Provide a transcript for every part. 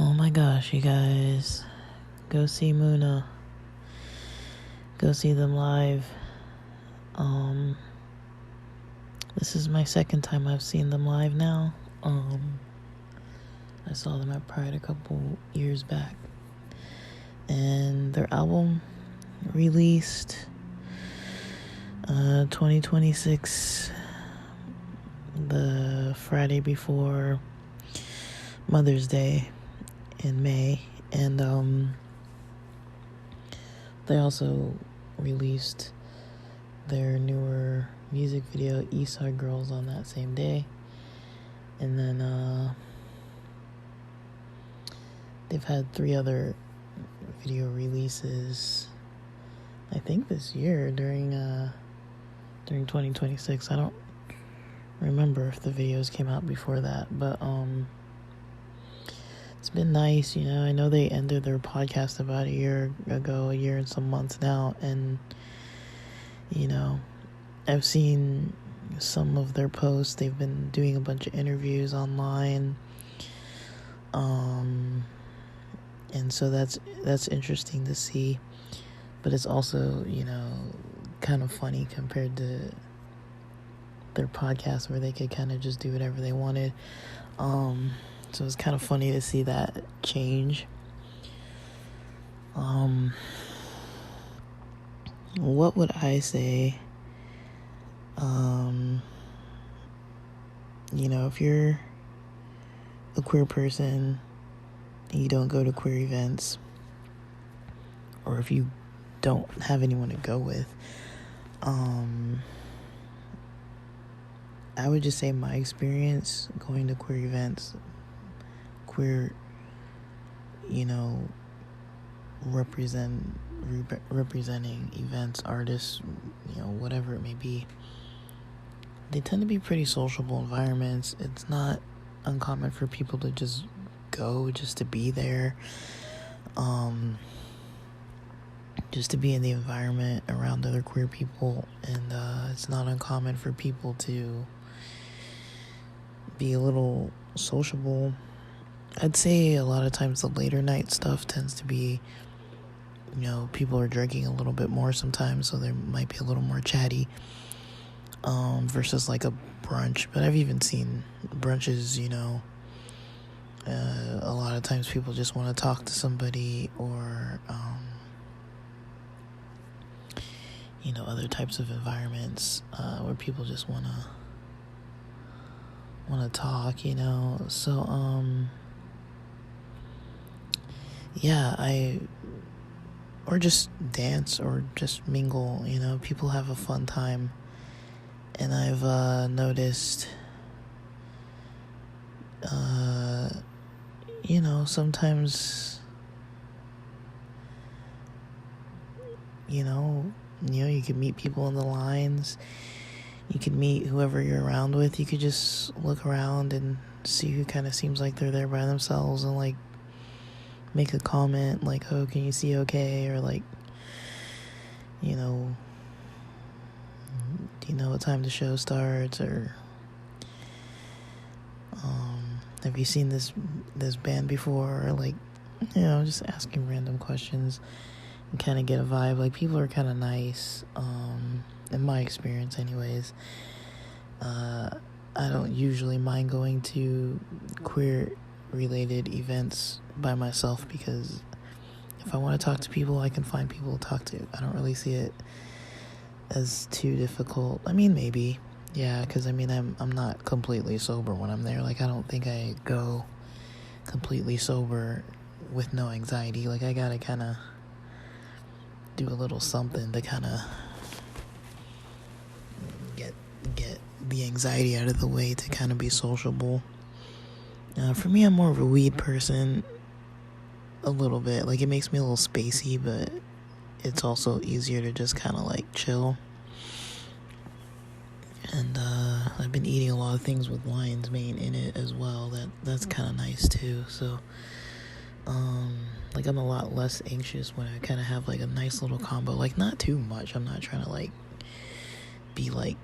Oh my gosh, you guys. Go see Muna. Go see them live. This is my second time I've seen them live now. I saw them at Pride a couple years back. And their album released 2026, the Friday before Mother's Day in May. And they also released their newer music video, East Side Girls, on that same day. And then they've had 3 other video releases, I think this year, during 2026. I don't remember if the videos came out before that, but it's been nice. I know they ended their podcast about a year and some months now, and I've seen some of their posts. They've been doing a bunch of interviews online, and so that's interesting to see, but it's also kind of funny compared to their podcast where they could kind of just do whatever they wanted. So it's kind of funny to see that change. What would I say? If you're a queer person and you don't go to queer events, or if you don't have anyone to go with, I would just say my experience going to queer events, queer, representing events, artists, whatever it may be, they tend to be pretty sociable environments. It's not uncommon for people to just go just to be there, just to be in the environment around other queer people. And it's not uncommon for people to be a little sociable. I'd say a lot of times the later night stuff tends to be, people are drinking a little bit more sometimes, so they might be a little more chatty, versus like a brunch. But I've even seen brunches, a lot of times people just want to talk to somebody, or other types of environments where people just want to talk, so or just dance or just mingle. People have a fun time, and I've noticed sometimes you could meet people in the lines. You could meet whoever you're around with. You could just look around and see who kind of seems like they're there by themselves, and like make a comment like, "Oh, can you see okay?" Or like, do you know what time the show starts? Or have you seen this band before? Or like, just asking random questions and kind of get a vibe. Like, people are kind of nice, in my experience anyways. I don't usually mind going to queer related events by myself, because if I want to talk to people, I can find people to talk to. I don't really see it as too difficult. I mean, maybe, yeah, because I'm not completely sober when I'm there. Like, I don't think I go completely sober with no anxiety. Like, I gotta kind of do a little something to kind of get the anxiety out of the way, to kind of be sociable. For me, I'm more of a weed person, a little bit. Like, it makes me a little spacey, but it's also easier to just kind of like chill. And I've been eating a lot of things with lion's mane in it as well. That's kind of nice too. So like, I'm a lot less anxious when I kind of have like a nice little combo. Like, not too much. I'm not trying to like be like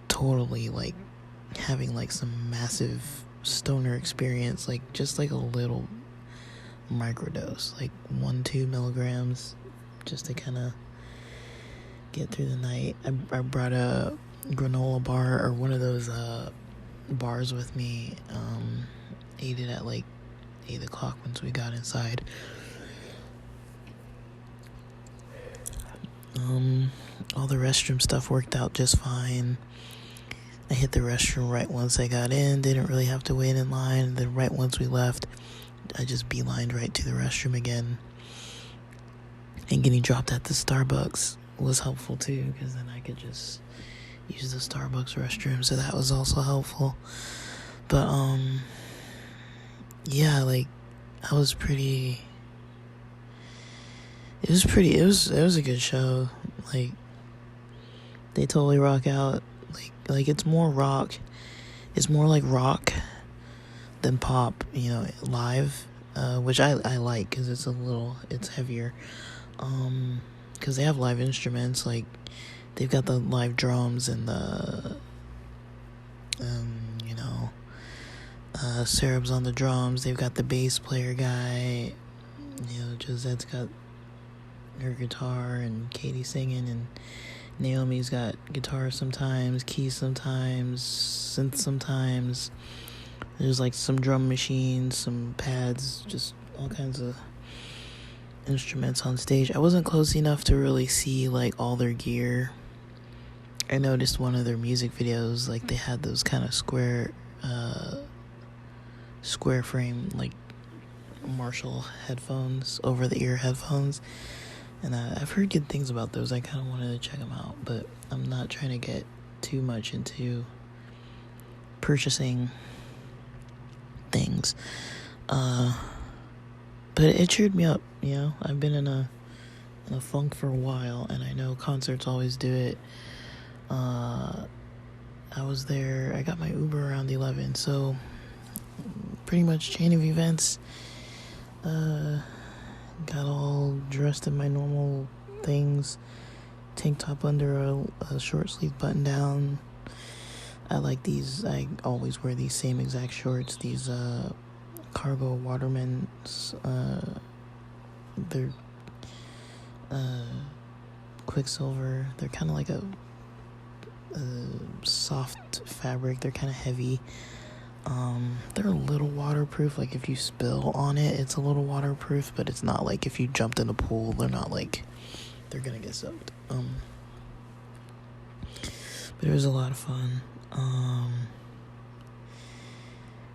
totally like having like some massive stoner experience, like just like a little microdose, like 1-2 milligrams, just to kind of get through the night. I brought a granola bar, or one of those bars, with me. Ate it at like 8 o'clock once we got inside. All the restroom stuff worked out just fine. I hit the restroom right once I got in, didn't really have to wait in line. Then right once we left, I just beelined right to the restroom again. And getting dropped at the Starbucks was helpful too, because then I could just use the Starbucks restroom, so that was also helpful. But yeah, like it was a good show. Like, they totally rock out. Like it's more rock. It's more like rock than pop, live, which I like, because it's heavier. Because they have live instruments, like they've got the live drums and the Sarab's on the drums. They've got the bass player guy, Josette's got her guitar, and Katie singing, and Naomi's got guitar sometimes, keys sometimes, synth sometimes. There's like some drum machines, some pads, just all kinds of instruments on stage. I wasn't close enough to really see like all their gear. I noticed one of their music videos, like they had those kind of square frame, like Marshall headphones, over the ear headphones, and I've heard good things about those. I kind of wanted to check them out, but I'm not trying to get too much into purchasing things. But it cheered me up. I've been in a funk for a while, and I know concerts always do it. I was there. I got my Uber around 11, so pretty much chain of events. Got all dressed in my normal things, tank top under a short sleeve button down. I like these. I always wear these same exact shorts. These cargo Waterman's. They're Quicksilver. They're kind of like a soft fabric. They're kind of heavy. They're a little waterproof. Like if you spill on it, it's a little waterproof, but it's not like if you jumped in a pool, they're not like they're gonna get soaked. But it was a lot of fun.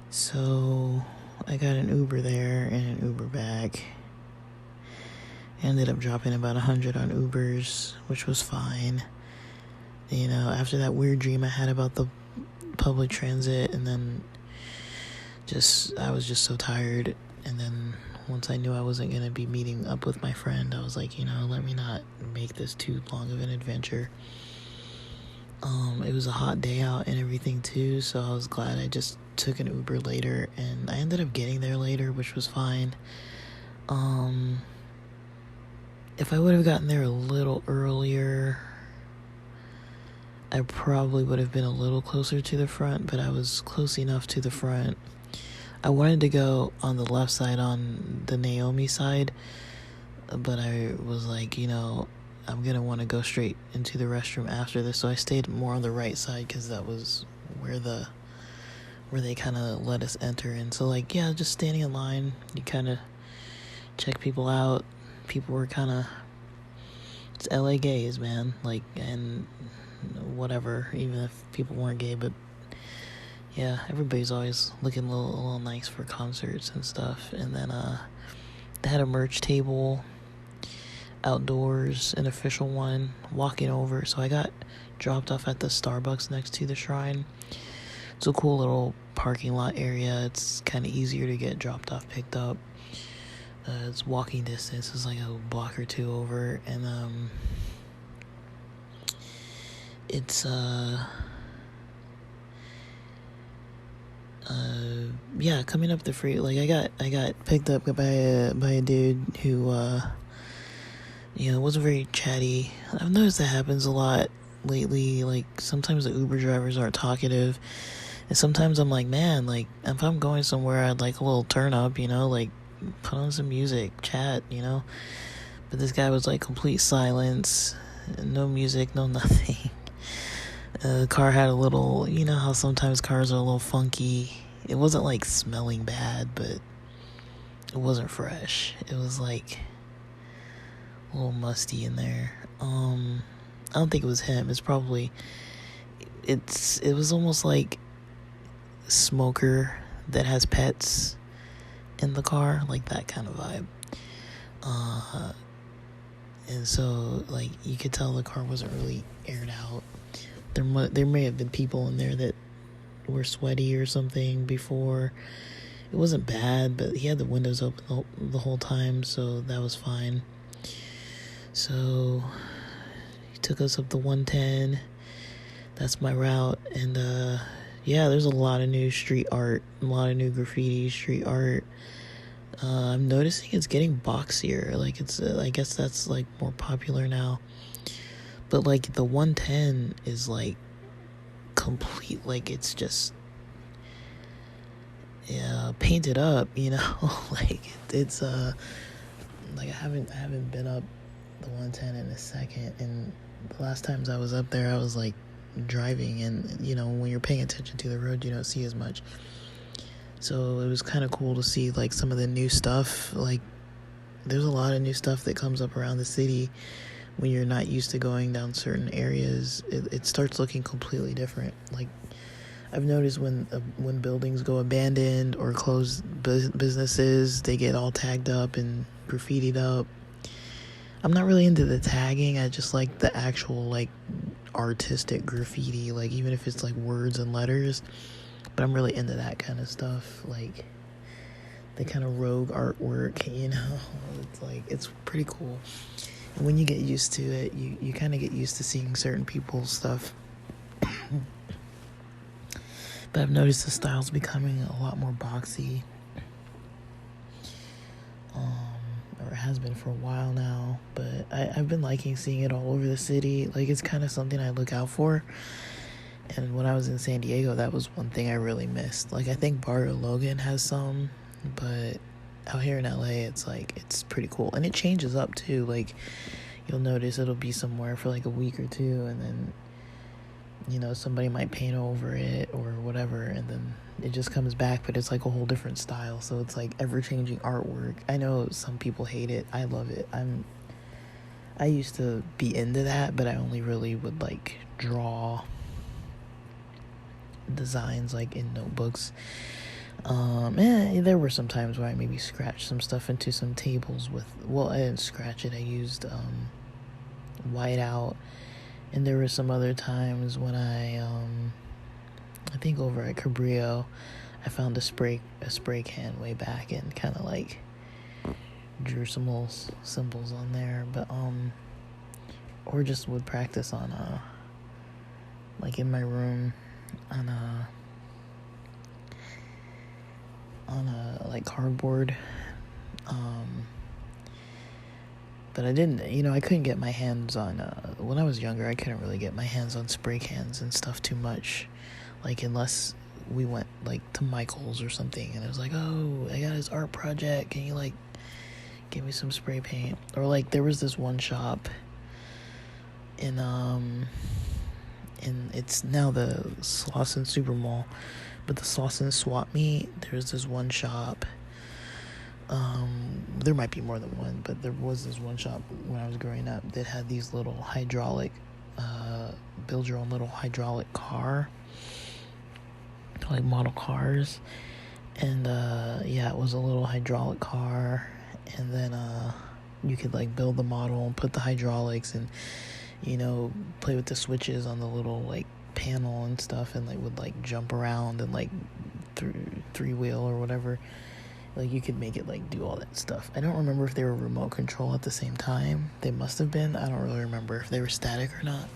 So I got an Uber there and an Uber back. Ended up dropping about 100 on Ubers, which was fine. After that weird dream I had about the public transit, and then I was just so tired. And then once I knew I wasn't going to be meeting up with my friend, I was like, let me not make this too long of an adventure. It was a hot day out and everything too, so I was glad I just took an Uber later, and I ended up getting there later, which was fine. If I would have gotten there a little earlier, I probably would have been a little closer to the front, but I was close enough to the front. I wanted to go on the left side, on the Naomi side, but I was like, I'm going to want to go straight into the restroom after this, so I stayed more on the right side, because that was where they kind of let us enter. And so, like, yeah, just standing in line, you kind of check people out. People were kind of, it's LA gays, man, like, and whatever, even if people weren't gay. But yeah, everybody's always looking a little nice for concerts and stuff. And then they had a merch table outdoors, an official one, walking over. So I got dropped off at the Starbucks next to the shrine. It's a cool little parking lot area. It's kind of easier to get dropped off, picked up. It's walking distance. It's like a block or two over. And it's yeah, coming up the free, like I got picked up by a dude who wasn't very chatty. I've noticed that happens a lot lately. Like sometimes the Uber drivers aren't talkative, And sometimes I'm like, man, like, if I'm going somewhere, I'd like a little turn up, like, put on some music, chat, But this guy was like complete silence, no music, no nothing. The car had a little, how sometimes cars are a little funky. It wasn't like smelling bad, but it wasn't fresh. It was like a little musty in there. I don't think it was him. It was almost like a smoker that has pets in the car, like that kind of vibe. And so, like, you could tell the car wasn't really aired out. There may have been people in there that were sweaty or something before. It wasn't bad, but he had the windows open the whole time, so that was fine. So he took us up the 110. That's my route. And there's a lot of new street art, a lot of new graffiti street art. I'm noticing it's getting boxier. Like, it's I guess that's like more popular now. But like the 110 is like complete, like it's just painted up, like it's like I haven't been up the 110 in a second, and the last times I was up there I was like driving, and when you're paying attention to the road you don't see as much. So it was kind of cool to see like some of the new stuff. Like there's a lot of new stuff that comes up around the city when you're not used to going down certain areas. It starts looking completely different. Like I've noticed when buildings go abandoned or closed businesses, they get all tagged up and graffitied up. I'm not really into the tagging. I just like the actual like artistic graffiti, like even if it's like words and letters. But I'm really into that kind of stuff, like the kind of rogue artwork, It's like, it's pretty cool. And when you get used to it, you kind of get used to seeing certain people's stuff. But I've noticed the style's becoming a lot more boxy. Or it has been for a while now. But I've been liking seeing it all over the city. Like, it's kind of something I look out for. And when I was in San Diego, that was one thing I really missed. Like, I think Barrio Logan has some, but out here in LA, it's like, it's pretty cool. And it changes up too. Like, you'll notice it'll be somewhere for like a week or two, and then, somebody might paint over it or whatever, and then it just comes back, but it's like a whole different style. So it's like ever-changing artwork. I know some people hate it. I love it. I used to be into that, but I only really would like draw designs like in notebooks. There were some times where I maybe scratched some stuff into some tables I didn't scratch it, I used whiteout. And there were some other times when I think over at Cabrillo, I found a spray can way back and kind of like drew some little symbols on there. But or just would practice on like in my room on a like cardboard. But I didn't, I couldn't get my hands on, when I was younger, I couldn't really get my hands on spray cans and stuff too much, like, unless we went, like, to Michael's or something, and it was like, oh, I got his art project, can you, like, give me some spray paint? Or, like, there was this one shop in it's now the Slauson Super Mall, but the Slauson Swap Meet, there's this one shop. There might be more than one, but there was this one shop when I was growing up that had these little hydraulic, build your own little hydraulic car, like model cars. And, it was a little hydraulic car, and then, you could like build the model and put the hydraulics and, play with the switches on the little like panel and stuff, and like would like jump around and like three wheel or whatever. Like, you could make it, like, do all that stuff. I don't remember if they were remote control at the same time. They must have been. I don't really remember if they were static or not.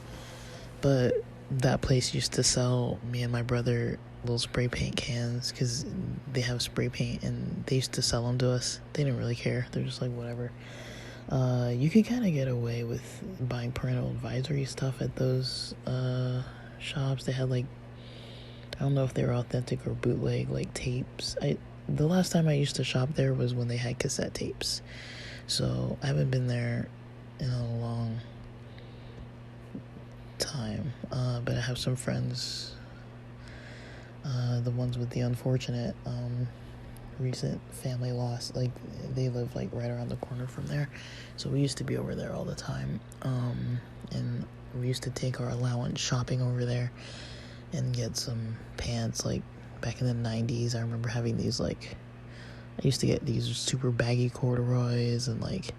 But that place used to sell me and my brother little spray paint cans, because they have spray paint, and they used to sell them to us. They didn't really care. They're just like, whatever. You could kind of get away with buying parental advisory stuff at those shops. They had, like, I don't know if they were authentic or bootleg, like tapes. The last time I used to shop there was when they had cassette tapes. So I haven't been there in a long time. But I have some friends, the ones with the unfortunate recent family loss, like they live like right around the corner from there, so we used to be over there all the time, and we used to take our allowance shopping over there and get some pants. Like back in the 90s, I remember having these, like, I used to get these super baggy corduroys and like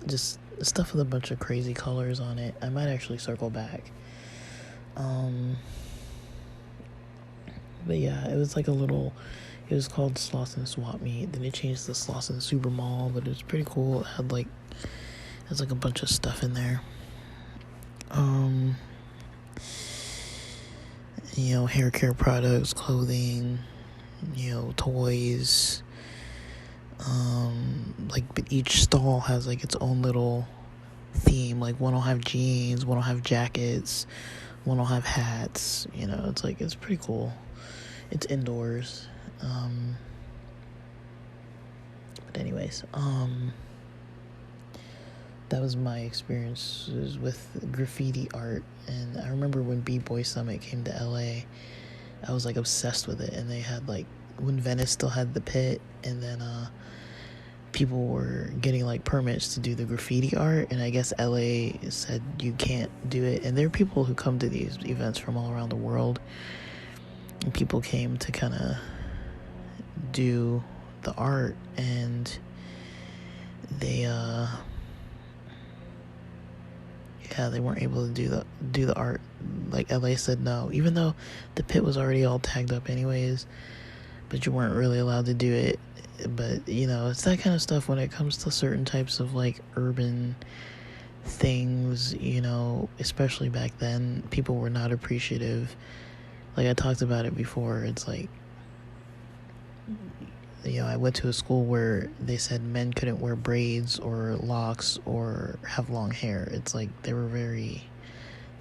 just stuff with a bunch of crazy colors on it. I might actually circle back. But yeah, it was like it was called Slauson Swap Meet. Then it changed to Slauson Super Mall, but it was pretty cool. It had like a bunch of stuff in there. Hair care products, clothing, toys. But each stall has like its own little theme. Like one will have jeans, one will have jackets, one will have hats. It's pretty cool. It's indoors. But anyways, that was my experiences with graffiti art. And I remember when B-Boy Summit came to LA, I was like obsessed with it. And they had like, when Venice still had the pit, and then people were getting like permits to do the graffiti art, and I guess LA said you can't do it. And there are people who come to these events from all around the world, and people came to kind of do the art, and they they weren't able to do the art. Like LA said no, even though the pit was already all tagged up anyways, but you weren't really allowed to do it. But it's that kind of stuff when it comes to certain types of like urban things, especially back then, people were not appreciative. Like I talked about it before, it's like, I went to a school where they said men couldn't wear braids or locks or have long hair. It's like they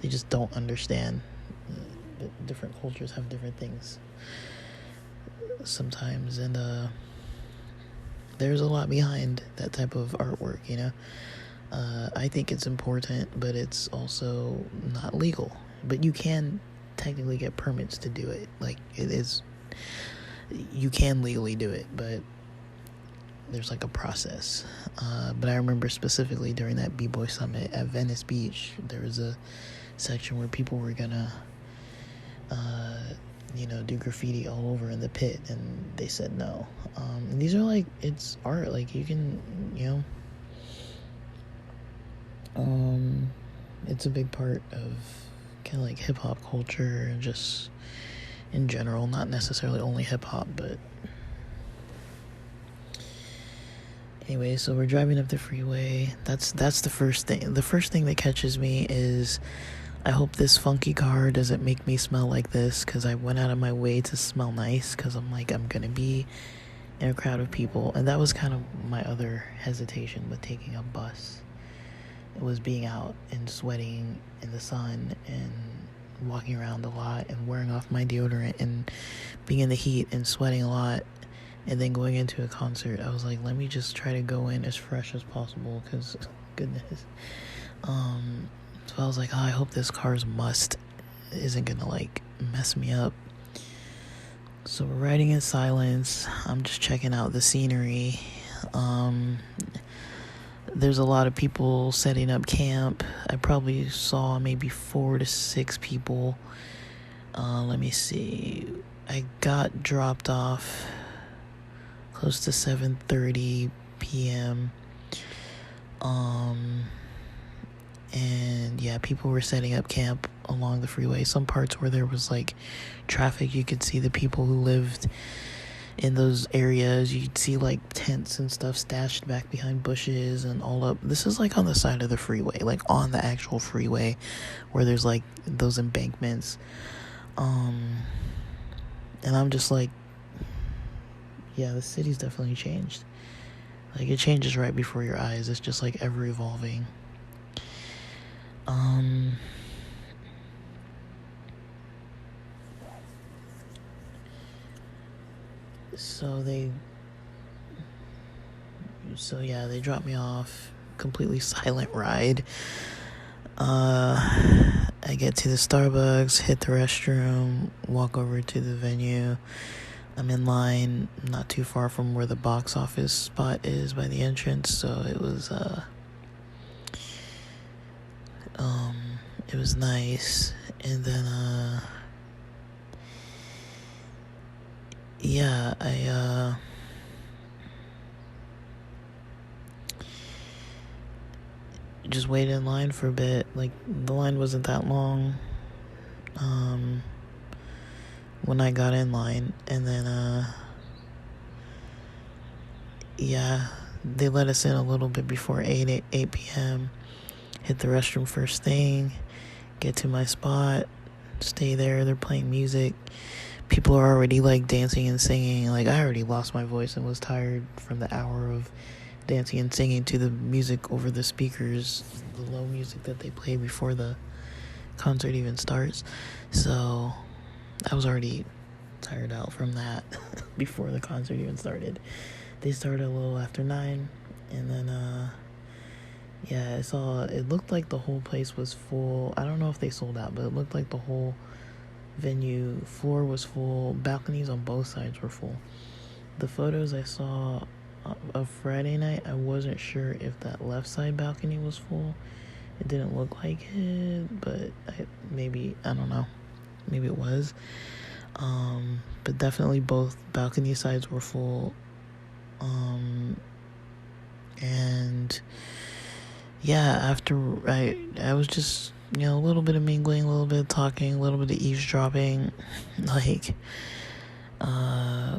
just don't understand. Different cultures have different things sometimes, and there's a lot behind that type of artwork, I think it's important, but it's also not legal. But you can technically get permits to do it. Like, you can legally do it, but there's like a process. But I remember specifically during that B-Boy Summit at Venice Beach, there was a section where people were gonna do graffiti all over in the pit, and they said no. And these are like, it's art, like you can, it's a big part of kind of like hip-hop culture, and just in general, not necessarily only hip-hop, but anyway. So we're driving up the freeway. That's the first thing. The first thing that catches me is, I hope this funky car doesn't make me smell like this, because I went out of my way to smell nice, because I'm like, I'm gonna be in a crowd of people. And that was kind of my other hesitation with taking a bus. It was being out and sweating in the sun and walking around a lot and wearing off my deodorant and being in the heat and sweating a lot, and then going into a concert. I was like, let me just try to go in as fresh as possible, because goodness. So I was like, I hope this car's must isn't gonna like mess me up. So we're riding in silence. I'm just checking out the scenery. There's a lot of people setting up camp. I probably saw maybe 4 to 6 people. Let me see. I got dropped off close to 7:30 p.m. And yeah, people were setting up camp along the freeway. Some parts where there was like traffic, you could see the people who lived in those areas. You'd see like tents and stuff stashed back behind bushes and all up. This is like on the side of the freeway, like on the actual freeway where there's like those embankments. And I'm just like, yeah, the city's definitely changed. Like, it changes right before your eyes. It's just like ever evolving. So yeah, they dropped me off. Completely silent ride. I get to the Starbucks, hit the restroom, walk over to the venue. I'm in line, not too far from where the box office spot is by the entrance, so it was nice. And then yeah, I just waited in line for a bit. Like, the line wasn't that long when I got in line, and then yeah, they let us in a little bit before 8 p.m. Hit the restroom first thing, get to my spot, stay there. They're playing music. People are already like dancing and singing. Like, I already lost my voice and was tired from the hour of dancing and singing to the music over the speakers, the low music that they play before the concert even starts. So I was already tired out from that before the concert even started. They started a little after 9, and then yeah, it looked like the whole place was full. I don't know if they sold out, but it looked like the whole venue floor was full. Balconies on both sides were full. The photos I saw of Friday night, I wasn't sure if that left side balcony was full. It didn't look like it, but I don't know. Maybe it was. But definitely both balcony sides were full. And yeah, after I was just, a little bit of mingling, a little bit of talking, a little bit of eavesdropping, like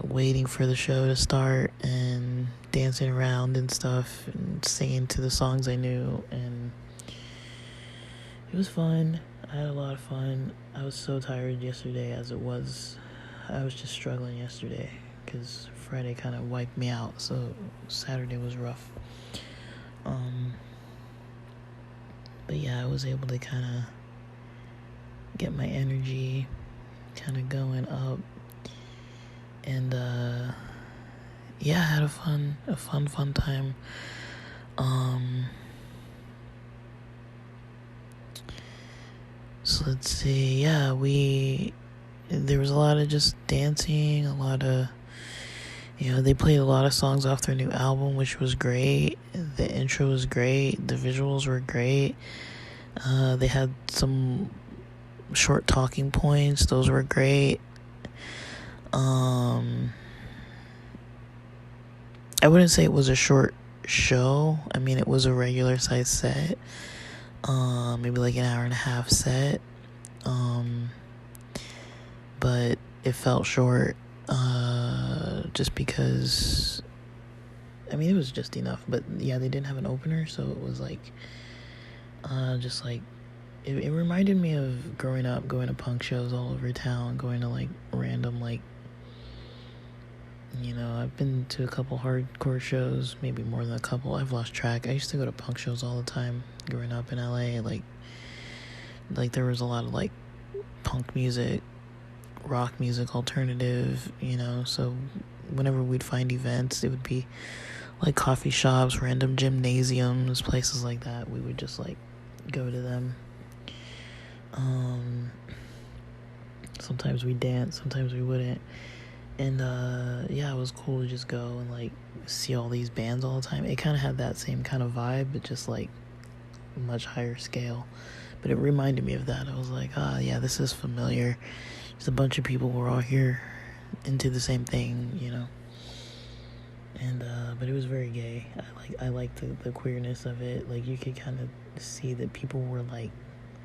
waiting for the show to start and dancing around and stuff and singing to the songs I knew, and it was fun. I had a lot of fun. I was so tired yesterday as it was. I was just struggling yesterday because Friday kind of wiped me out, so Saturday was rough. But yeah, I was able to kind of get my energy kind of going up, and yeah, I had a fun time. So let's see. Yeah, there was a lot of just dancing, a lot of, they played a lot of songs off their new album, which was great. The intro was great. The visuals were great. They had some short talking points. Those were great. I wouldn't say it was a short show. I mean, it was a regular size set. Maybe like an hour and a half set. But it felt short. Just because, I mean, it was just enough. But yeah, they didn't have an opener, so it was like, just like, it reminded me of growing up, going to punk shows all over town, going to like random, like, I've been to a couple hardcore shows, maybe more than a couple. I've lost track. I used to go to punk shows all the time growing up in LA. Like there was a lot of like punk music, rock music, alternative, so whenever we'd find events, it would be like coffee shops, random gymnasiums, places like that. We would just like go to them. Sometimes we danced, sometimes we wouldn't. And yeah, it was cool to just go and like see all these bands all the time. It kind of had that same kind of vibe, but just like much higher scale. But it reminded me of that. I was like, yeah, this is familiar. There's a bunch of people who are all here into the same thing, And but it was very gay. I liked the queerness of it. Like, you could kind of see that people were like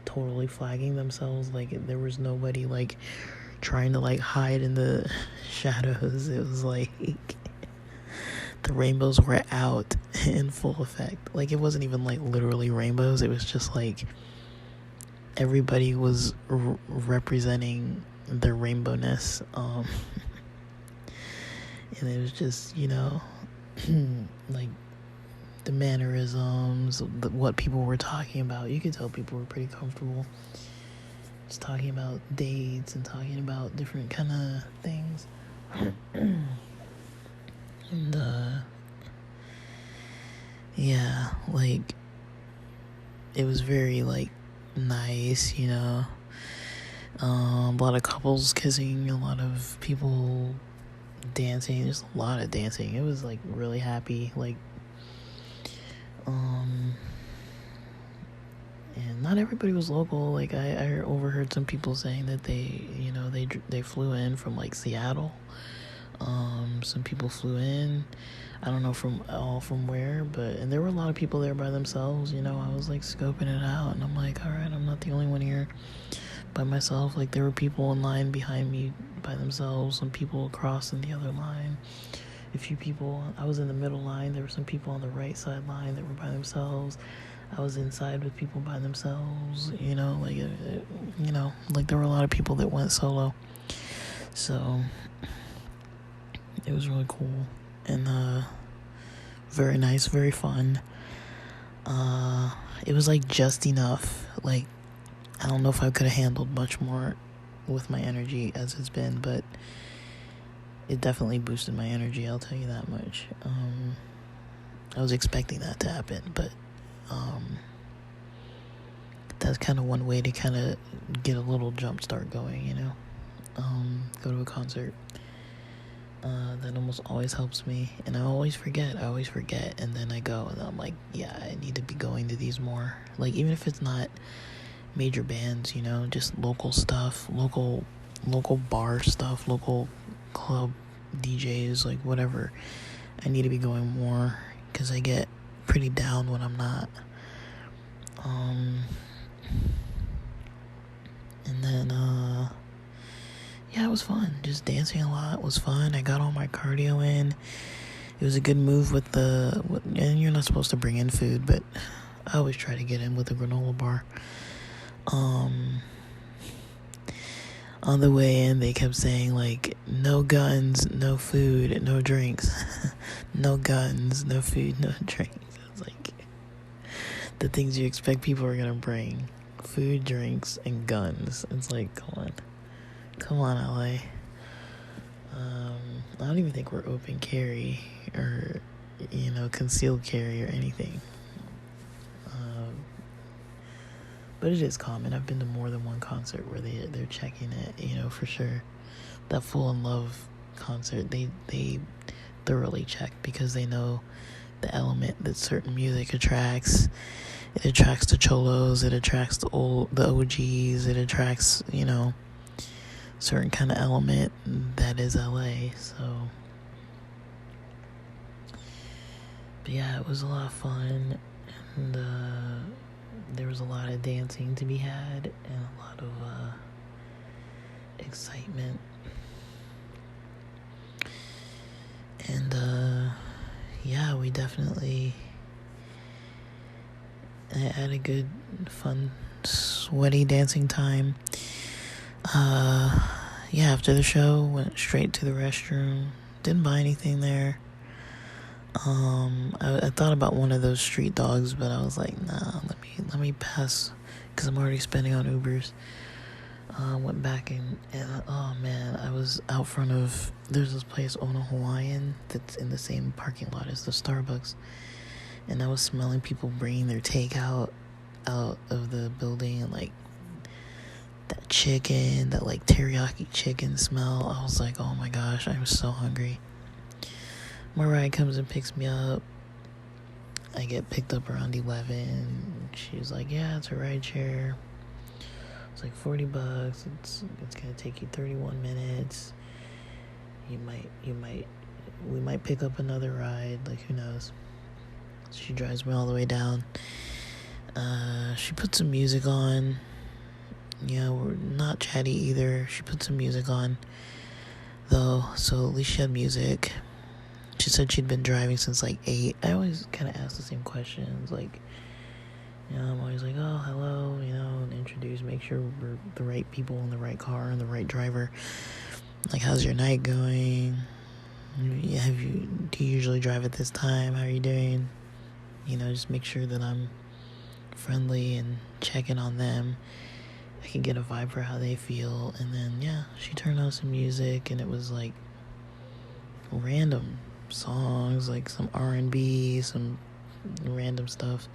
totally flagging themselves. Like, there was nobody like trying to like hide in the shadows. It was like the rainbows were out in full effect. Like, it wasn't even like literally rainbows. It was just like everybody was representing their rainbowness. And it was just, like the mannerisms, what people were talking about. You could tell people were pretty comfortable just talking about dates and talking about different kind of things. And yeah, like it was very like nice, you know. A lot of couples kissing, a lot of people dancing, just a lot of dancing. It was like really happy, like and not everybody was local. Like I overheard some people saying that they flew in from like Seattle. Some people flew in. I don't know from where, and there were a lot of people there by themselves. You know, I was like scoping it out, and I'm like, all right, I'm not the only one here by myself. Like there were people in line behind me by themselves. Some people across in the other line. A few people. I was in the middle line. There were some people on the right side line that were by themselves. I was inside with people by themselves. You know, like like there were a lot of people that went solo. So it was really cool and very nice, very fun. It was like just enough. Like I don't know if I could have handled much more with my energy as it's been, but it definitely boosted my energy, I'll tell you that much. I was expecting that to happen, but that's kind of one way to kind of get a little jump start going, you know. Go to a concert. That almost always helps me, and I always forget, and then I go, and I'm like, yeah, I need to be going to these more. Like, even if it's not major bands, you know, just local stuff, local bar stuff, local club DJs, like whatever. I need to be going more, because I get pretty down when I'm not. And then, yeah, it was fun. Just dancing a lot was fun. I got all my cardio in. It was a good move and you're not supposed to bring in food, but I always try to get in with a granola bar. On the way in, they kept saying, like, no guns, no food, no drinks. No guns, no food, no drinks. It's like the things you expect people are gonna bring: food, drinks, and guns. It's like, come on, LA. I don't even think we're open carry or, you know, concealed carry or anything. But it is common. I've been to more than one concert where they're checking it, you know, for sure. That Full in Love concert, they thoroughly check, because they know the element that certain music attracts. It attracts the cholos, it attracts the OGs, it attracts, you know, certain kind of element that is LA. So, but yeah, it was a lot of fun, and there was a lot of dancing to be had and a lot of excitement. And yeah, we definitely had a good, fun, sweaty dancing time. Yeah, after the show, went straight to the restroom. Didn't buy anything there. I thought about one of those street dogs, but I was like, nah, let me pass, because I'm already spending on Ubers. Went back and oh man, I was out front of, there's this place, Ona Hawaiian, that's in the same parking lot as the Starbucks, and I was smelling people bringing their takeout out of the building, and like that chicken, that like teriyaki chicken smell. I was like, oh my gosh, I'm so hungry. My ride comes and picks me up. I get picked up around 11. She's like, yeah, it's a ride share. It's like $40. It's gonna take you 31 minutes. We might pick up another ride, like who knows. She drives me all the way down. She put some music on. Yeah, we're not chatty either. She put some music on though, so at least she had music. She said she'd been driving since like 8. I always kind of ask the same questions, like, you know, I'm always like, oh, hello, you know, and introduce, make sure we're the right people in the right car and the right driver. Like, how's your night going? Do you usually drive at this time? How are you doing? You know, just make sure that I'm friendly and checking on them. I can get a vibe for how they feel. And then, yeah, she turned on some music, and it was like random. songs, like some R&B, some random stuff.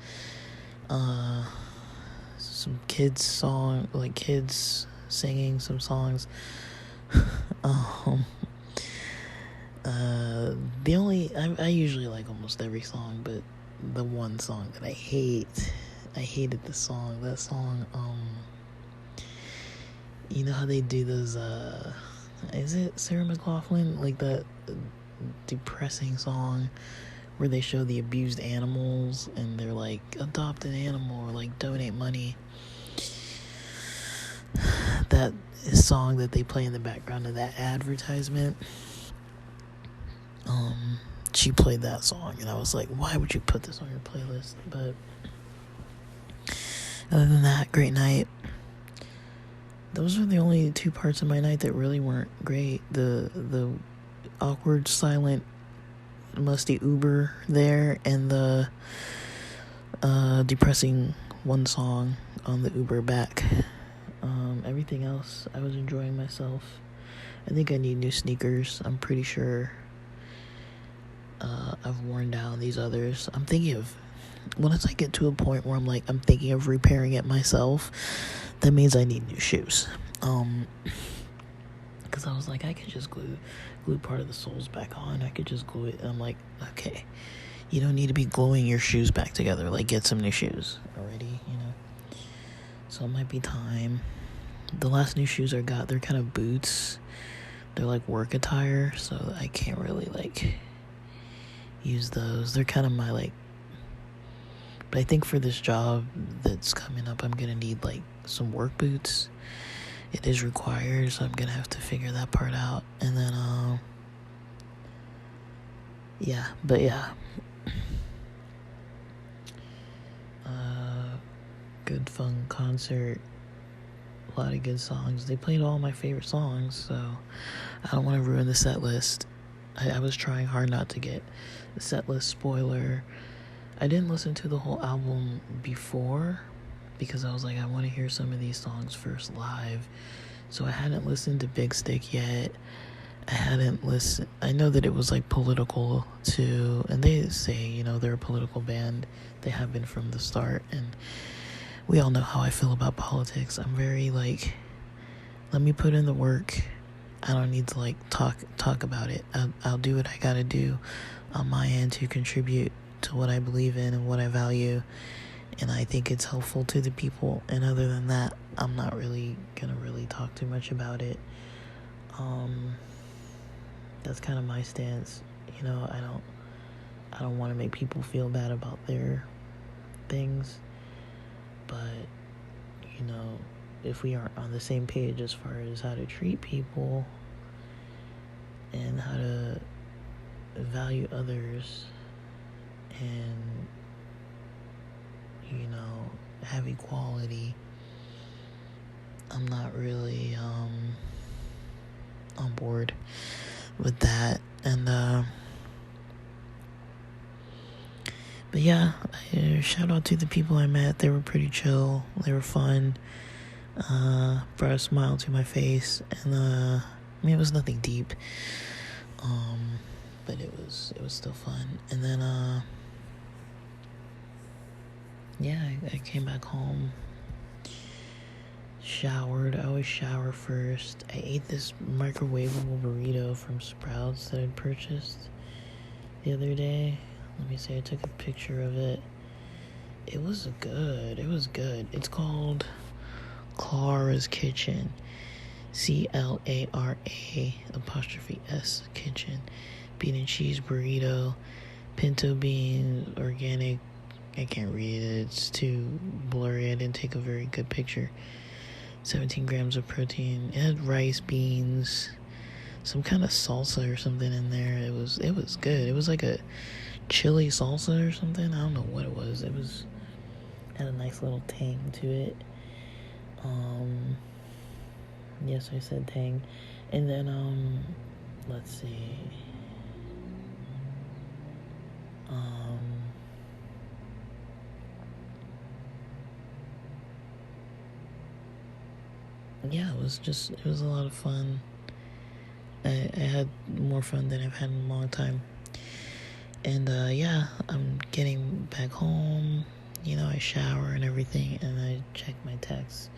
Some kids singing some songs. um, I usually like almost every song, but the one song that I hated the song. That song, you know how they do those, is it Sarah McLachlan? Like that depressing song where they show the abused animals and they're like, adopt an animal or like donate money. That song that they play in the background of that advertisement, she played that song and I was like, why would you put this on your playlist? But other than that, great night. Those are the only two parts of my night that really weren't great. The awkward, silent, musty Uber there, and the depressing one song on the Uber back. Everything else, I was enjoying myself. I think I need new sneakers. I'm pretty sure I've worn down these others. I'm thinking of, once I get to a point where I'm thinking of repairing it myself, that means I need new shoes. Because I was like, I could just glue part of the soles back on. I could just glue it. And I'm like, okay, you don't need to be gluing your shoes back together. Like, get some new shoes already, you know. So it might be time. The last new shoes I got, they're kind of boots. They're like work attire, so I can't really like use those. They're kind of my like, but I think for this job that's coming up, I'm gonna need like some work boots. It is required, so I'm gonna have to figure that part out. And then yeah, good fun concert, a lot of good songs. They played all my favorite songs, so I don't want to ruin the set list. I was trying hard not to get the set list spoiler. I didn't listen to the whole album before because I was like, I want to hear some of these songs first live. So I hadn't listened to Big Stick yet. I know that it was like political too, and they say, you know, they're a political band. They have been from the start, and we all know how I feel about politics. I'm very like, let me put in the work. I don't need to like talk about it. I'll do what I gotta do on my end to contribute to what I believe in and what I value, and I think it's helpful to the people. And other than that, I'm not really gonna really talk too much about it. That's kind of my stance. You know, I don't want to make people feel bad about their things, but you know, if we aren't on the same page as far as how to treat people and how to value others and, you know, have equality, I'm not really on board with that. And but yeah, shout out to the people I met. They were pretty chill, they were fun, brought a smile to my face. And I mean, it was nothing deep, but it was still fun. And then yeah, I came back home, showered. I always shower first. I ate this microwavable burrito from Sprouts that I'd purchased the other day. Let me see, I took a picture of it. It was good. It's called Clara's Kitchen. CLARA''S Kitchen. Bean and cheese burrito, pinto beans, organic. I can't read it. It's too blurry. I didn't take a very good picture. 17 grams of protein. It had rice, beans, some kind of salsa or something in there. It was good. It was like a chili salsa or something. I don't know what it was. Had a nice little tang to it. Yes, I said tang. And then let's see. Yeah, it was a lot of fun. I had more fun than I've had in a long time. And yeah, I'm getting back home. I shower and everything, and I check my texts.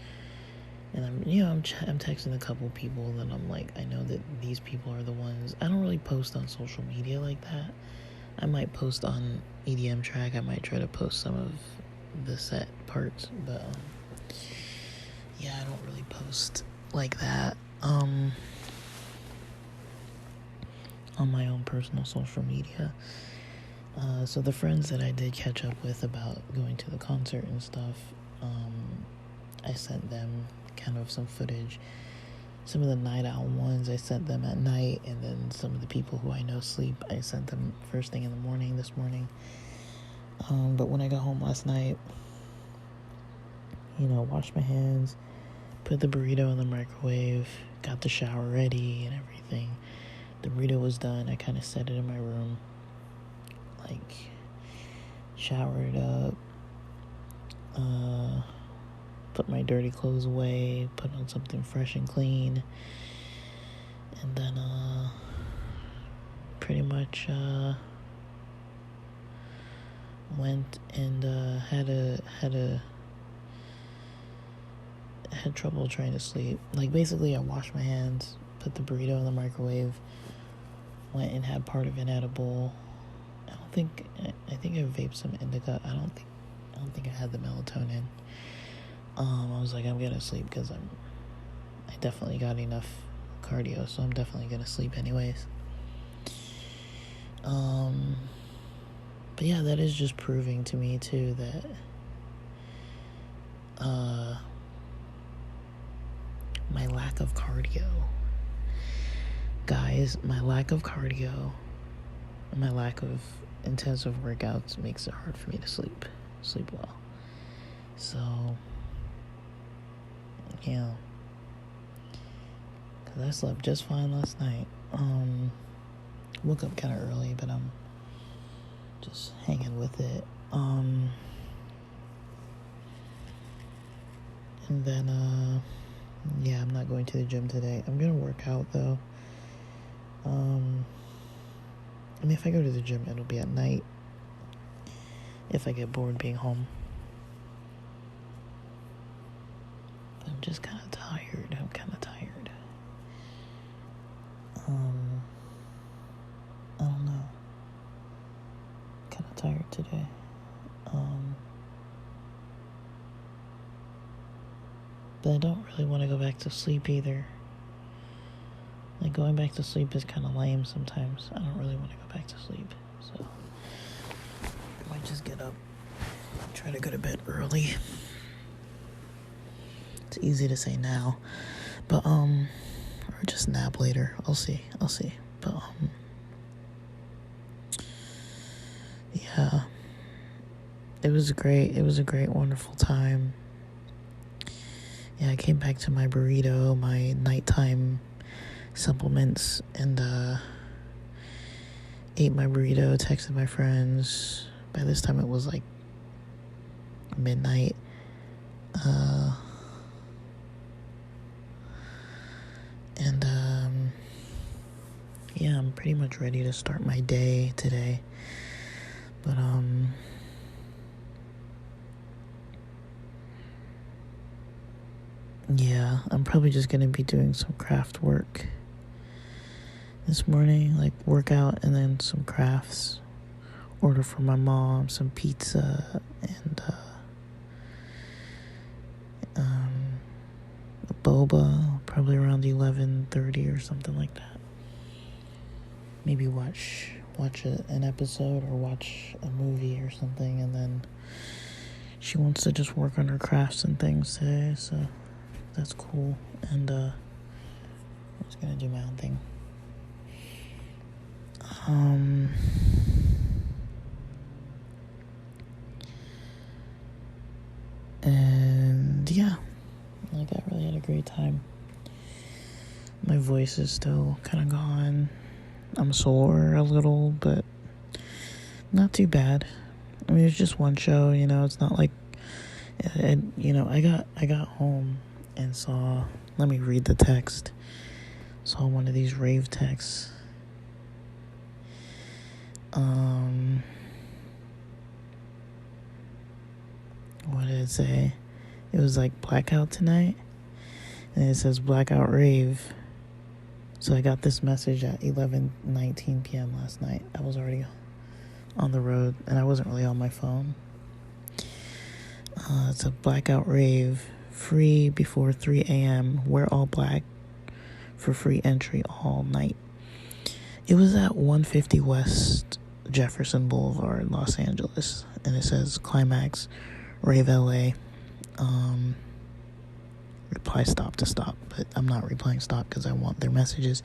And I'm texting a couple people that I'm like, I know that these people are the ones. I don't really post on social media like that. I might post on EDM Track. I might try to post some of the set parts, but yeah, I don't really post like that on my own personal social media. So the friends that I did catch up with about going to the concert and stuff, I sent them kind of some footage. Some of the night owl ones I sent them at night, and then some of the people who I know sleep, I sent them first thing in the morning this morning. But when I got home last night, washed my hands, put the burrito in the microwave, got the shower ready and everything. The burrito was done. I kind of set it in my room, showered up, put my dirty clothes away, put on something fresh and clean, and then pretty much went and had trouble trying to sleep. Basically I washed my hands, put the burrito in the microwave, went and had part of an edible. I think I vaped some indica. I don't think I had the melatonin. I was like, I'm gonna sleep because I definitely got enough cardio, so I'm definitely gonna sleep anyways. But yeah, that is just proving to me too that my lack of cardio, guys, my lack of cardio, my lack of intensive workouts makes it hard for me to sleep well. So yeah, because I slept just fine last night. Woke up kind of early, but I'm just hanging with it. And then yeah, I'm not going to the gym today. I'm gonna work out though. If I go to the gym, it'll be at night if I get bored being home. I'm just kind of tired. I don't know. Kind of tired today. But I don't really want to go back to sleep either. Going back to sleep is kind of lame sometimes. I don't really want to go back to sleep. So I might just get up, try to go to bed early. It's easy to say now, but or just nap later. I'll see. But yeah, it was great. It was a great, wonderful time. Yeah, I came back to my burrito, my nighttime supplements, and ate my burrito, texted my friends. By this time it was midnight. And yeah, I'm pretty much ready to start my day today. But yeah, I'm probably just gonna be doing some craft work this morning, workout and then some crafts. Order for my mom some pizza and a boba, probably around 11:30 or something like that. Maybe watch an episode or watch a movie or something, and then she wants to just work on her crafts and things today, so that's cool. And I'm just gonna do my own thing. And yeah, I really had a great time. My voice is still kind of gone. I'm sore a little, but not too bad. I mean, it's just one show, it's not like, I got home and saw, let me read the text, saw one of these rave texts. What did it say? It was like blackout tonight, and it says blackout rave. So I got this message at 11:19 p.m. last night. I was already on the road, and I wasn't really on my phone. It's a blackout rave, free before 3 a.m. Wear all black for free entry all night. It was at 150 West Jefferson Boulevard, Los Angeles, and it says Climax Rave LA. Reply stop to stop, but I'm not replying stop because I want their messages.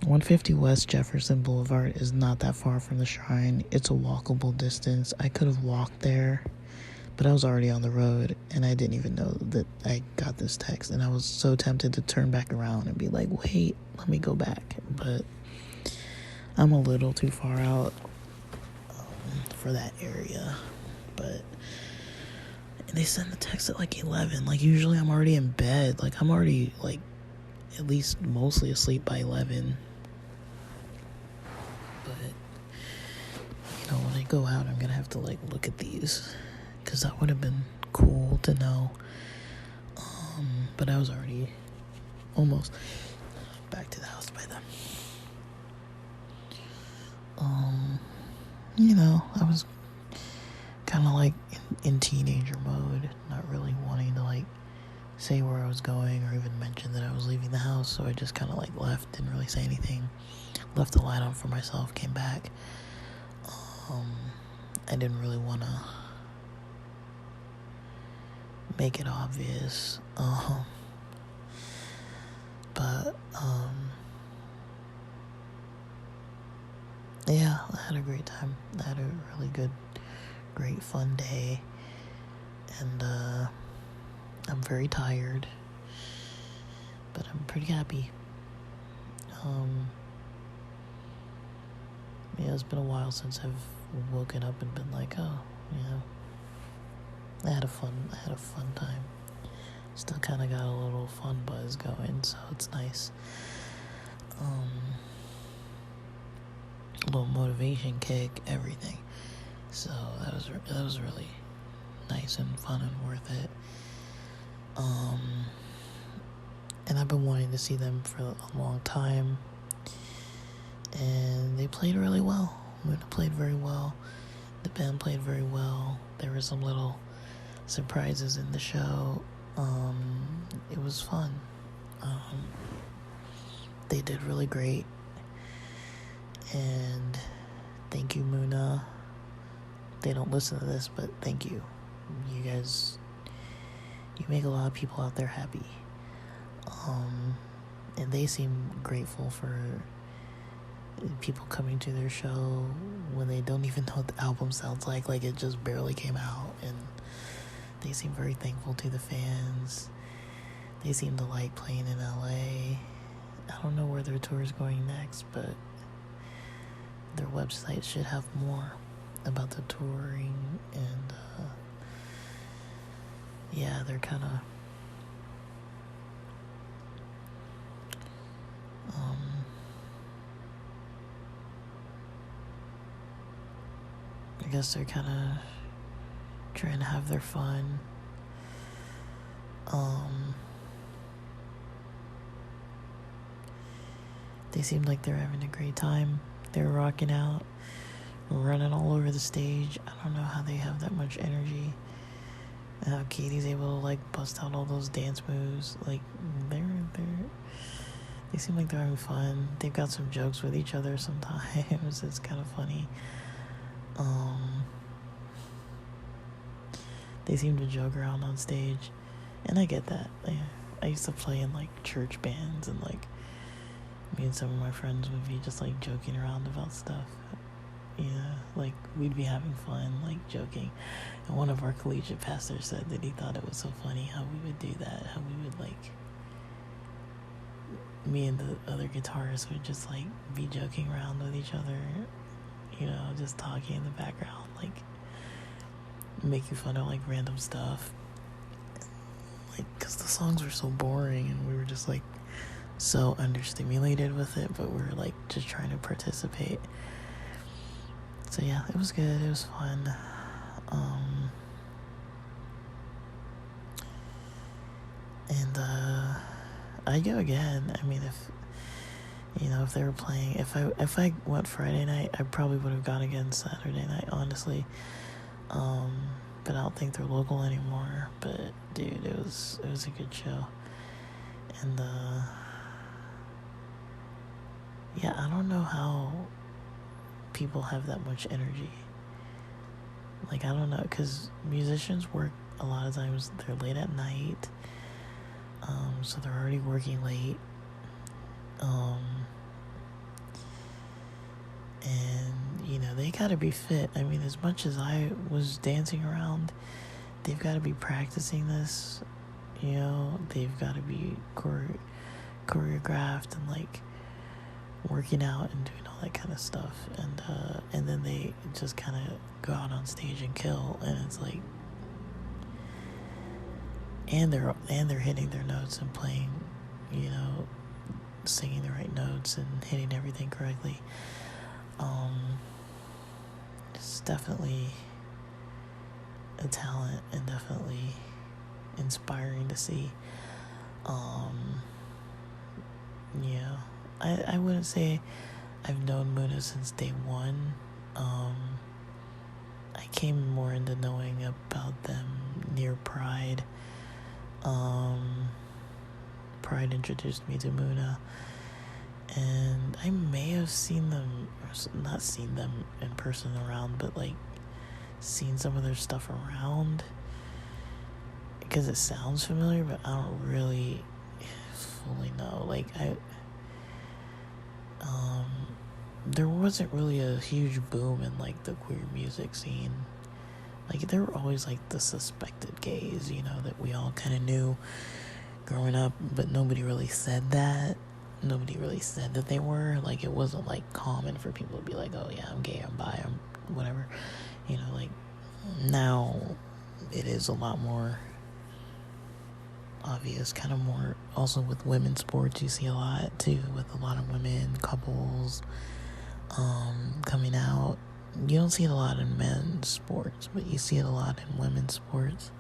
150 West Jefferson Boulevard is not that far from the shrine. It's a walkable distance. I could have walked there, but I was already on the road, and I didn't even know that I got this text, and I was so tempted to turn back around and be like, wait, let me go back, but I'm a little too far out for that area. But they sent the text at like 11. Like, usually I'm already in bed. Like, I'm already, like, at least mostly asleep by 11. But, you know, when I go out, I'm gonna have to, like, look at these, because that would have been cool to know. But I was already almost back to the house by then. You know, I was kind of like in teenager mode, not really wanting to like say where I was going or even mention that I was leaving the house, so I just kind of like left, didn't really say anything, left the light on for myself, came back. I didn't really want to make it obvious, but yeah, I had a great time. I had a really great fun day, and I'm very tired, but I'm pretty happy. Yeah, it's been a while since I've woken up and been like, oh, you know, I had a fun time. Still kind of got a little fun buzz going, so it's nice. A little motivation kick, everything. So that was really nice and fun and worth it. And I've been wanting to see them for a long time, and they played really well. Luna played very well. The band played very well. There were some little surprises in the show. It was fun. They did really great. And thank you, Muna. They don't listen to this, but thank you. You guys, you make a lot of people out there happy. And they seem grateful for people coming to their show when they don't even know what the album sounds like it just barely came out, and they seem very thankful to the fans. They seem to like playing in LA. I don't know where their tour is going next, but their website should have more about the touring, and yeah, they're kind of I guess they're kind of trying to have their fun. They seemed like they're having a great time. They're rocking out, running all over the stage. I don't know how they have that much energy. How Katie's able to like bust out all those dance moves. Like they seem like they're having fun. They've got some jokes with each other sometimes. It's kind of funny. They seem to joke around on stage, and I get that. I used to play in like church bands, and like me and some of my friends would be just like joking around about stuff. Yeah, like we'd be having fun, like joking. And one of our collegiate pastors said that he thought it was so funny how we would do that, how we would like, me and the other guitarists would just like be joking around with each other, you know, just talking in the background, like making fun of like random stuff, like because the songs were so boring and we were just like so understimulated with it, but we were like just trying to participate. So yeah, it was good. It was fun. And I'd go again. I mean, if they were playing, if I went Friday night, I probably would have gone again Saturday night, honestly. But I don't think they're local anymore. But dude, it was a good show. And yeah, I don't know how people have that much energy. Like, I don't know, because musicians work a lot of times, they're late at night, so they're already working late, and they gotta be fit. I mean, as much as I was dancing around, they've got to be practicing this, they've got to be choreographed and like working out and doing all that kind of stuff, and then they just kind of go out on stage and kill, and it's like, and they're hitting their notes and playing, singing the right notes and hitting everything correctly. It's definitely a talent and definitely inspiring to see. I wouldn't say I've known Muna since day one. I came more into knowing about them near Pride. Pride introduced me to Muna, and I may have seen them, or not seen them in person around, but like seen some of their stuff around, because it sounds familiar, but I don't really fully know. Like, there wasn't really a huge boom in like the queer music scene. Like, there were always like the suspected gays, that we all kind of knew growing up, but nobody really said that. Nobody really said that they were. Like, it wasn't like common for people to be like, oh yeah, I'm gay, I'm bi, I'm whatever. Like, now it is a lot more obvious, kind of more. Also with women's sports, you see a lot too, with a lot of women couples coming out. You don't see it a lot in men's sports, but you see it a lot in women's sports.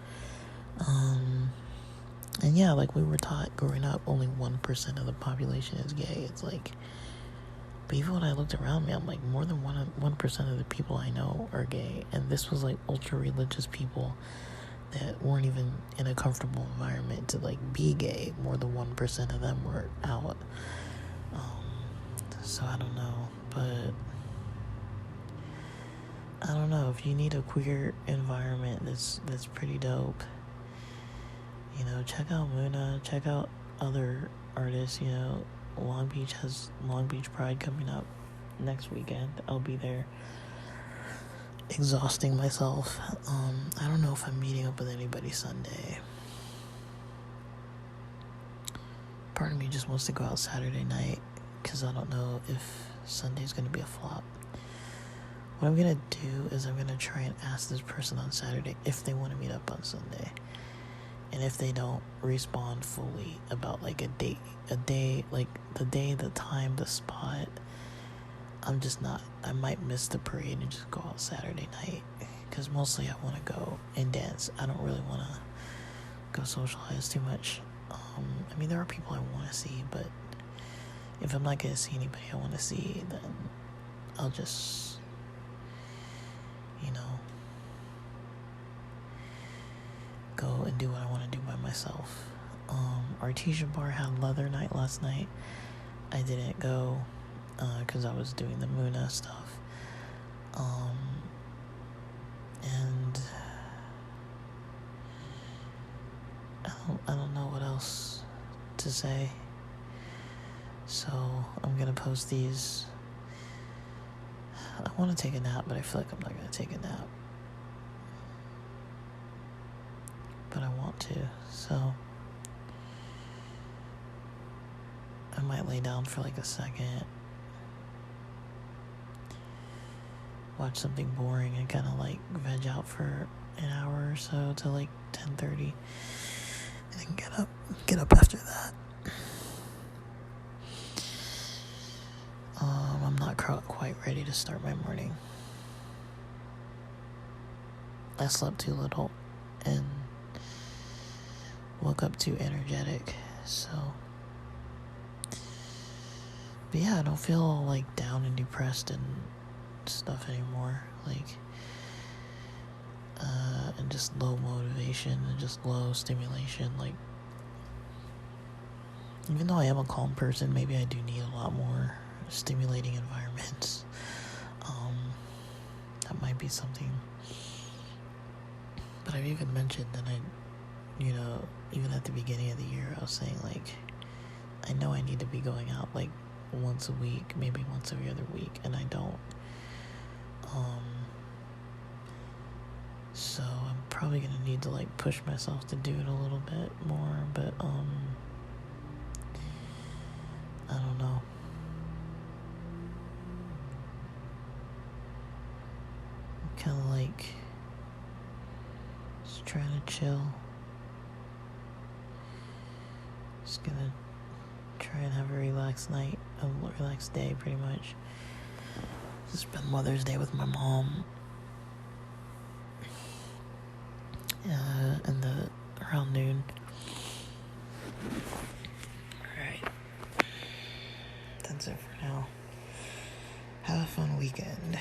And yeah, like we were taught growing up, only 1% of the population is gay. It's like, but even when I looked around me, I'm like, more than 1% of the people I know are gay. And this was like ultra religious people that weren't even in a comfortable environment to like be gay. More than 1% of them were out. So I don't know, but I don't know, if you need a queer environment that's pretty dope, check out Muna, check out other artists. Long Beach has Long Beach Pride coming up next weekend. I'll be there, exhausting myself. I don't know if I'm meeting up with anybody Sunday. Part of me just wants to go out Saturday night, because I don't know if Sunday's going to be a flop. What I'm going to do is I'm going to try and ask this person on Saturday if they want to meet up on Sunday. And if they don't respond fully about like a day, like the day, the time, the spot, I might miss the parade and just go out Saturday night. Because mostly I want to go and dance. I don't really want to go socialize too much. I mean, there are people I want to see, but if I'm not going to see anybody I want to see, then I'll just, go and do what I want to do by myself. Artesian Bar had leather night last night. I didn't go because I was doing the Muna stuff. And I don't know what else to say. So I'm gonna post these. I want to take a nap, but I feel like I'm not gonna take a nap. But I want to, so I might lay down for like a second, watch something boring, and kind of like veg out for an hour or so till like 10:30, and get up after that. I'm not quite ready to start my morning. I slept too little and woke up too energetic. So, but yeah, I don't feel like down and depressed and stuff anymore. Like, and just low motivation and just low stimulation. Like, even though I am a calm person, maybe I do need a lot more stimulating environments. That might be something. But I've even mentioned that even at the beginning of the year, I was saying, like, I know I need to be going out, like, once a week, maybe once every other week, and I don't. So I'm probably gonna need to, like, push myself to do it a little bit more, but, I don't know. I'm kind of, like, just trying to chill. Just gonna try and have a relaxed night, a relaxed day, pretty much. Just spend Mother's Day with my mom. Around noon. Alright. That's it for now. Have a fun weekend.